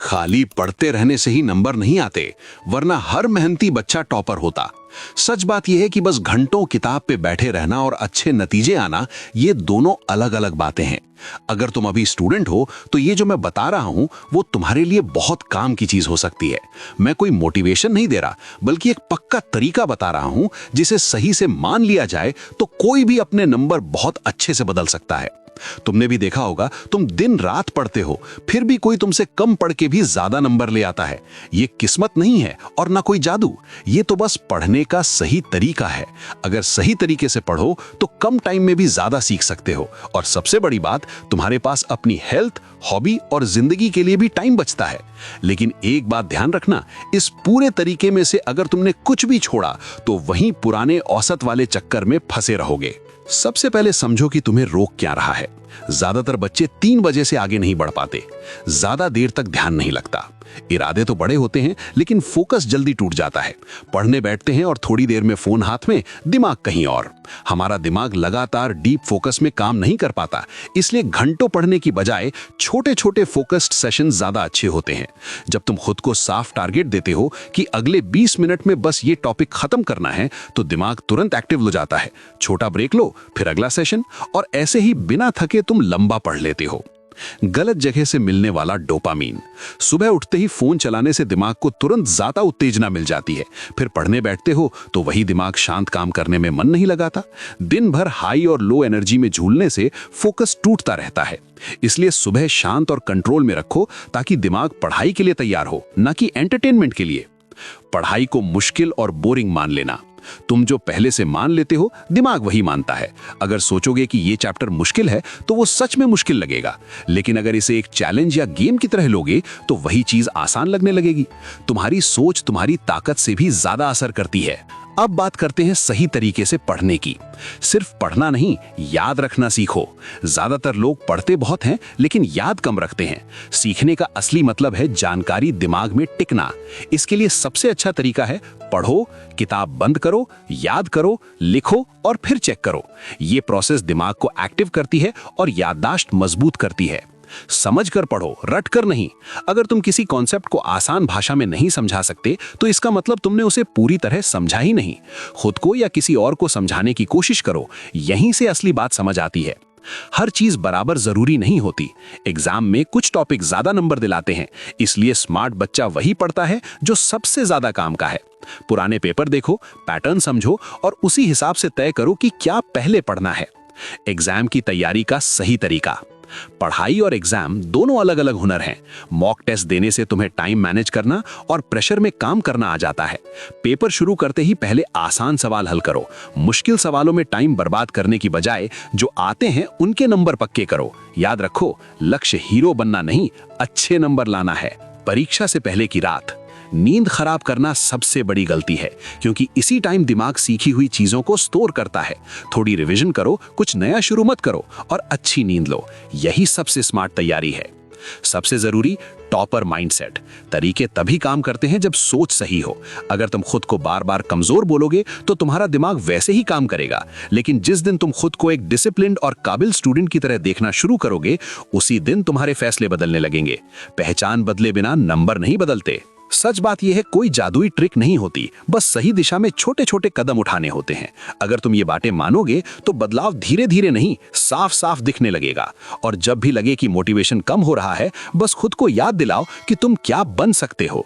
खाली पढ़ते रहने से ही नंबर नहीं आते, वरना हर मेहनती बच्चा टॉपर होता। सच बात यह है कि बस घंटों किताब पे बैठे रहना और अच्छे नतीजे आना, ये दोनों अलग अलग बातें हैं। अगर तुम अभी स्टूडेंट हो तो ये जो मैं बता रहा हूं वो तुम्हारे लिए बहुत काम की चीज हो सकती है। मैं कोई मोटिवेशन नहीं दे रहा, बल्कि एक पक्का तरीका बता रहा हूं जिसे सही से मान लिया जाए तो कोई भी अपने नंबर बहुत अच्छे से बदल सकता है। तुमने भी देखा होगा, तुम दिन रात पढ़ते हो, फिर भी कोई तुमसे कम पढ़ के भी ज्यादा नंबर ले आता है। ये किस्मत नहीं है और ना कोई जादू, ये तो बस पढ़ने का सही तरीका है। अगर सही तरीके से पढ़ो तो कम टाइम में भी ज्यादा सीख सकते हो, और सबसे बड़ी बात, तुम्हारे पास अपनी हेल्थ, हॉबी और जिंदगी के लिए भी टाइम बचता है। लेकिन एक बात ध्यान रखना, इस पूरे तरीके में से अगर तुमने कुछ भी छोड़ा तो वहीं पुराने औसत वाले चक्कर में फंसे रहोगे। सबसे पहले समझो कि तुम्हें रोक क्या रहा है। ज्यादातर बच्चे 3 बजे से आगे नहीं बढ़ पाते, ज्यादा देर तक ध्यान नहीं लगता। इरादे तो बड़े होते हैं लेकिन फोकस जल्दी टूट जाता है। पढ़ने बैठते हैं और थोड़ी देर में फोन हाथ में, दिमाग कहीं और। हमारा दिमाग लगातार डीप फोकस में काम नहीं कर पाता, इसलिए घंटों पढ़ने की बजाय छोटे छोटे फोकस्ड सेशन ज्यादा अच्छे होते हैं। जब तुम खुद को साफ टारगेट देते हो कि अगले 20 मिनट में बस ये टॉपिक खत्म करना है, तो दिमाग तुरंत एक्टिव हो जाता है। छोटा ब्रेक लो, फिर अगला सेशन, और ऐसे ही बिना थके तुम लंबा पढ़ लेते हो। गलत जगह से मिलने वाला डोपामीन। सुबह उठते ही फोन चलाने से दिमाग को तुरंत ज्यादा उत्तेजना मिल जाती है, फिर पढ़ने बैठते हो तो वही दिमाग शांत काम करने में मन नहीं लगाता। दिन भर हाई और लो एनर्जी में झूलने से फोकस टूटता रहता है। इसलिए सुबह शांत और कंट्रोल में रखो, ताकि दिमाग पढ़ाई के लिए तैयार हो, ना कि एंटरटेनमेंट के लिए। पढ़ाई को मुश्किल और बोरिंग मान लेना। तुम जो पहले से मान लेते हो, दिमाग वही मानता है। अगर सोचोगे कि ये चैप्टर मुश्किल है तो वो सच में मुश्किल लगेगा, लेकिन अगर इसे एक चैलेंज या गेम की तरह लोगे तो वही चीज आसान लगने लगेगी। तुम्हारी सोच तुम्हारी ताकत से भी ज्यादा असर करती है। अब बात करते हैं सही तरीके से पढ़ने की। सिर्फ पढ़ना नहीं, याद रखना सीखो। ज्यादातर लोग पढ़ते बहुत हैं लेकिन याद कम रखते हैं। सीखने का असली मतलब है जानकारी दिमाग में टिकना। इसके लिए सबसे अच्छा तरीका है पढ़ो, किताब बंद करो, याद करो, लिखो और फिर चेक करो। ये प्रोसेस दिमाग को एक्टिव करती है और याददाश्त मजबूत करती है। समझ कर पढ़ो, रट कर नहीं। अगर तुम किसी कॉन्सेप्ट को आसान भाषा में नहीं समझा सकते तो इसका मतलब तुमने उसे पूरी तरह समझा ही नहीं। खुद को या किसी और को समझाने की कोशिश करो, यहीं से असली बात समझ आती है। हर चीज बराबर जरूरी नहीं होती। एग्जाम में कुछ टॉपिक ज्यादा नंबर दिलाते हैं, इसलिए स्मार्ट बच्चा वही पढ़ता है जो सबसे ज्यादा काम का है। पुराने पेपर देखो, पैटर्न समझो और उसी हिसाब से तय करो कि क्या पहले पढ़ना है। एग्जाम की तैयारी का सही तरीका। पढ़ाई और एग्जाम दोनों अलग अलग हुनर हैं। मॉक टेस्ट देने से तुम्हें टाइम मैनेज करना और प्रेशर में काम करना आ जाता है। पेपर शुरू करते ही पहले आसान सवाल हल करो। मुश्किल सवालों में टाइम बर्बाद करने की बजाय जो आते हैं उनके नंबर पक्के करो। याद रखो, लक्ष्य हीरो बनना नहीं, अच्छे नंबर लाना है। परीक्षा से पहले की रात। नींद खराब करना सबसे बड़ी गलती है, क्योंकि इसी टाइम दिमाग सीखी हुई चीजों को स्टोर करता है। थोड़ी रिवीजन करो, कुछ नया शुरू मत करो और अच्छी नींद लो। यही सबसे स्मार्ट तैयारी है। सबसे जरूरी, टॉपर माइंडसेट। तरीके तभी काम करते हैं जब सोच सही हो। अगर तुम खुद को बार बार कमजोर बोलोगे तो तुम्हारा दिमाग वैसे ही काम करेगा, लेकिन जिस दिन तुम खुद को एक डिसिप्लिन्ड और काबिल स्टूडेंट की तरह देखना शुरू करोगे, उसी दिन तुम्हारे फैसले बदलने लगेंगे। पहचान बदले बिना नंबर नहीं बदलते। सच बात यह है, कोई जादुई ट्रिक नहीं होती, बस सही दिशा में छोटे छोटे कदम उठाने होते हैं। अगर तुम ये बातें मानोगे तो बदलाव धीरे धीरे नहीं, साफ साफ दिखने लगेगा। और जब भी लगे कि मोटिवेशन कम हो रहा है, बस खुद को याद दिलाओ कि तुम क्या बन सकते हो।